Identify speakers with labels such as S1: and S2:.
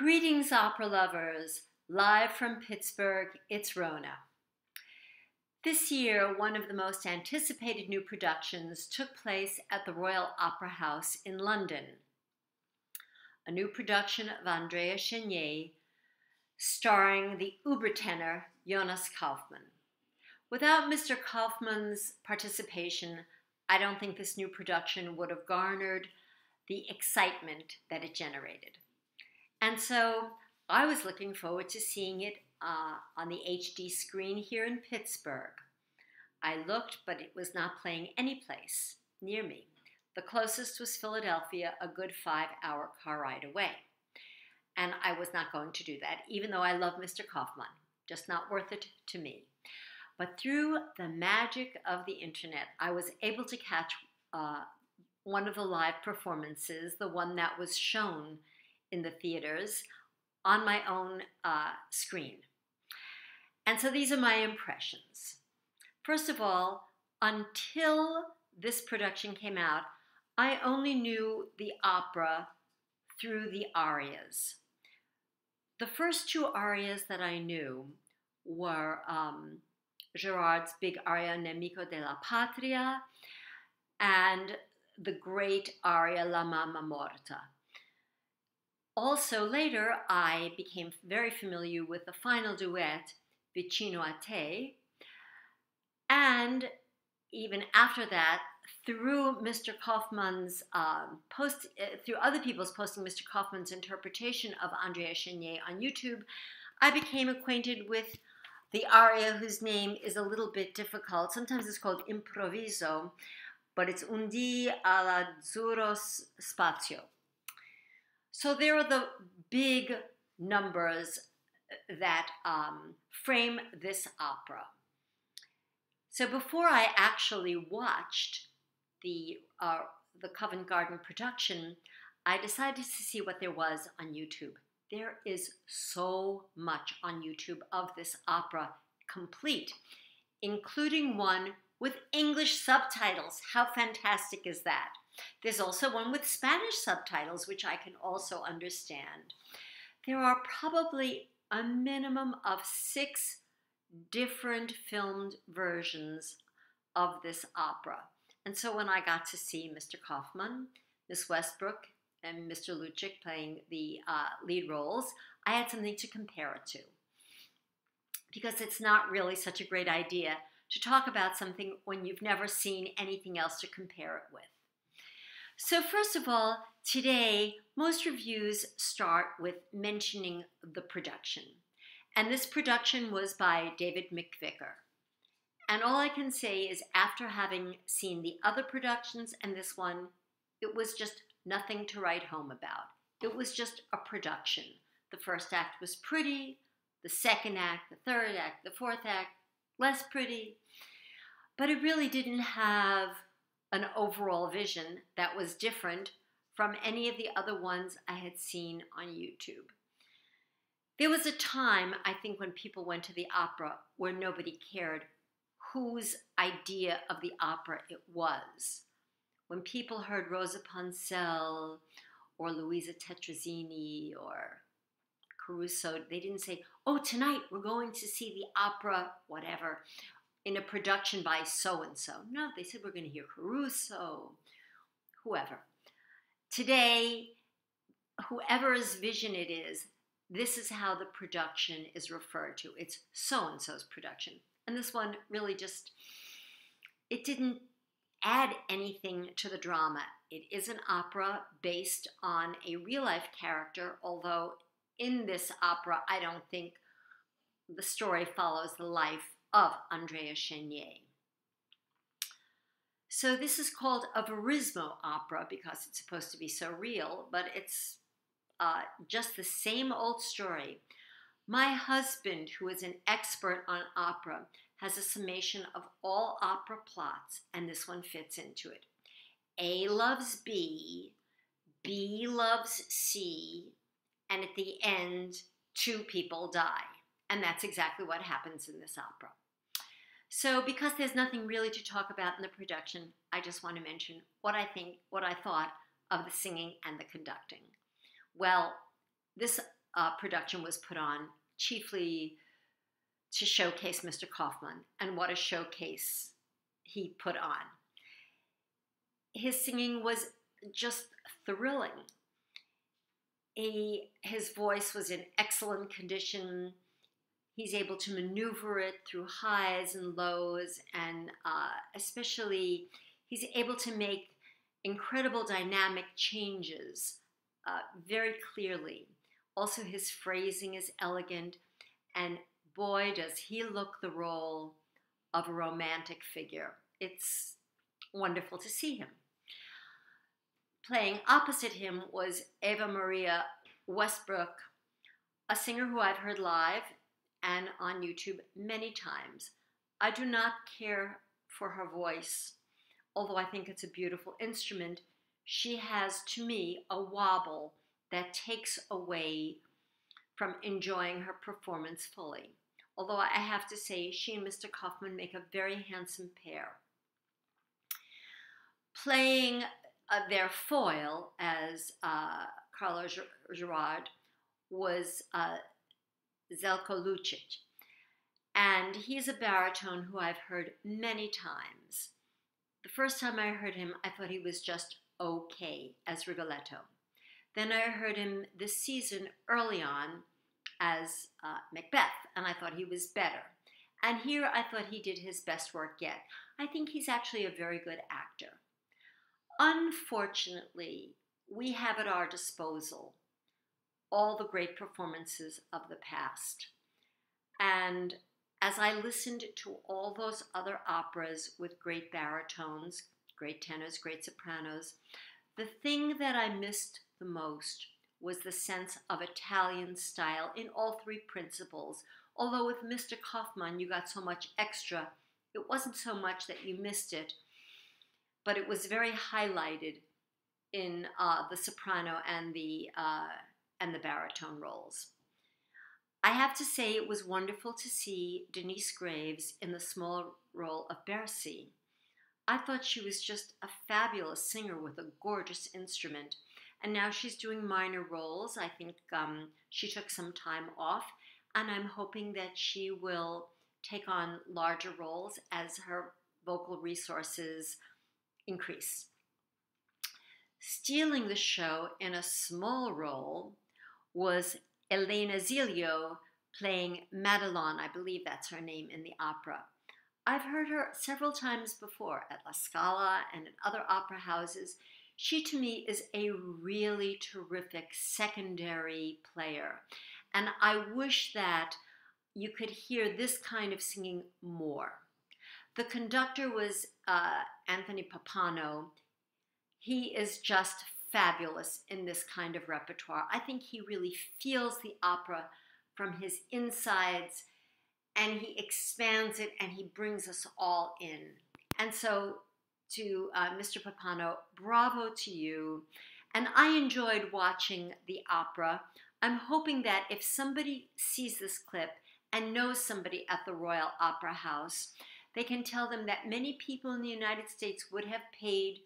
S1: Greetings, opera lovers. Live from Pittsburgh, it's Rona. This year, one of the most anticipated new productions took place at the Royal Opera House in London. A new production of Andrea Chenier, starring the Uber-tenor Jonas Kaufmann. Without Mr. Kaufmann's participation, I don't think this new production would have garnered the excitement that it generated. And so I was looking forward to seeing it on the HD screen here in Pittsburgh. I looked, but it was not playing any place near me. The closest was Philadelphia, a good 5-hour car ride away. And I was not going to do that, even though I love Mr. Kaufmann. Just not worth it to me. But through the magic of the internet, I was able to catch one of the live performances, the one that was shown in the theaters, on my own screen. And so these are my impressions. First of all, until this production came out, I only knew the opera through the arias. The first two arias that I knew were Gerard's big aria Nemico della Patria and the great aria La Mamma Morta. Also later, I became very familiar with the final duet, Vicino a te, and even after that, through Mr. Kaufmann's through other people's posting Mr. Kaufmann's interpretation of Andrea Chenier on YouTube, I became acquainted with the aria whose name is a little bit difficult. Sometimes it's called Improviso, but it's Un dì all'azzurro spazio. So there are the big numbers that frame this opera. So before I actually watched the Covent Garden production, I decided to see what there was on YouTube. There is so much on YouTube of this opera complete, including one with English subtitles. How fantastic is that? There's also one with Spanish subtitles, which I can also understand. There are probably a minimum of 6 different filmed versions of this opera. And so when I got to see Mr. Kaufmann, Miss Westbrook, and Mr. Lucic playing the lead roles, I had something to compare it to. Because it's not really such a great idea to talk about something when you've never seen anything else to compare it with. So first of all, today, most reviews start with mentioning the production. And this production was by David McVicker. And all I can say is after having seen the other productions and this one, it was just nothing to write home about. It was just a production. The first act was pretty, the second act, the third act, the fourth act, less pretty. But it really didn't have an overall vision that was different from any of the other ones I had seen on YouTube. There was a time, I think, when people went to the opera where nobody cared whose idea of the opera it was. When people heard Rosa Poncel or Luisa Tetrazzini or Caruso, they didn't say, oh, tonight we're going to see the opera, whatever, in a production by so-and-so. No, they said we're going to hear Caruso, whoever. Today, whoever's vision it is, this is how the production is referred to. It's so-and-so's production. And this one really just, it didn't add anything to the drama. It is an opera based on a real-life character, although in this opera, I don't think the story follows the life of Andrea Chenier. So this is called a verismo opera because it's supposed to be so real, but it's just the same old story. My husband, who is an expert on opera, has a summation of all opera plots, and this one fits into it. A loves B, B loves C, and at the end, 2 people die. And that's exactly what happens in this opera. So because there's nothing really to talk about in the production, I just want to mention what I thought of the singing and the conducting. Well, this production was put on, chiefly to showcase Mr. Kaufmann, and what a showcase he put on. His singing was just thrilling. His voice was in excellent condition. He's able to maneuver it through highs and lows, and especially he's able to make incredible dynamic changes very clearly. Also, his phrasing is elegant, and boy, does he look the role of a romantic figure. It's wonderful to see him. Playing opposite him was Eva Maria Westbrook, a singer who I've heard live and on YouTube many times. I do not care for her voice, although I think it's a beautiful instrument. She has, to me, a wobble that takes away from enjoying her performance fully. Although I have to say, she and Mr. Kaufmann make a very handsome pair. Playing their foil as Carlo Gerard was Zelko Lucic. And he's a baritone who I've heard many times. The first time I heard him, I thought he was just okay as Rigoletto. Then I heard him this season early on as Macbeth, and I thought he was better. And here I thought he did his best work yet. I think he's actually a very good actor. Unfortunately, we have at our disposal all the great performances of the past. And as I listened to all those other operas with great baritones, great tenors, great sopranos, the thing that I missed the most was the sense of Italian style in all three principles. Although with Mr. Kaufmann you got so much extra, it wasn't so much that you missed it, but it was very highlighted in the soprano and the baritone roles. I have to say it was wonderful to see Denise Graves in the small role of Bercy. I thought she was just a fabulous singer with a gorgeous instrument, and now she's doing minor roles. I think she took some time off, and I'm hoping that she will take on larger roles as her vocal resources increase. Stealing the show in a small role was Elena Zilio playing Madelon. I believe that's her name in the opera. I've heard her several times before at La Scala and in other opera houses. She, to me, is a really terrific secondary player. And I wish that you could hear this kind of singing more. The conductor was Anthony Pappano. He is just fabulous in this kind of repertoire. I think he really feels the opera from his insides, and he expands it, and he brings us all in. And so to Mr. Pappano, bravo to you. And I enjoyed watching the opera. I'm hoping that if somebody sees this clip and knows somebody at the Royal Opera House, they can tell them that many people in the United States would have paid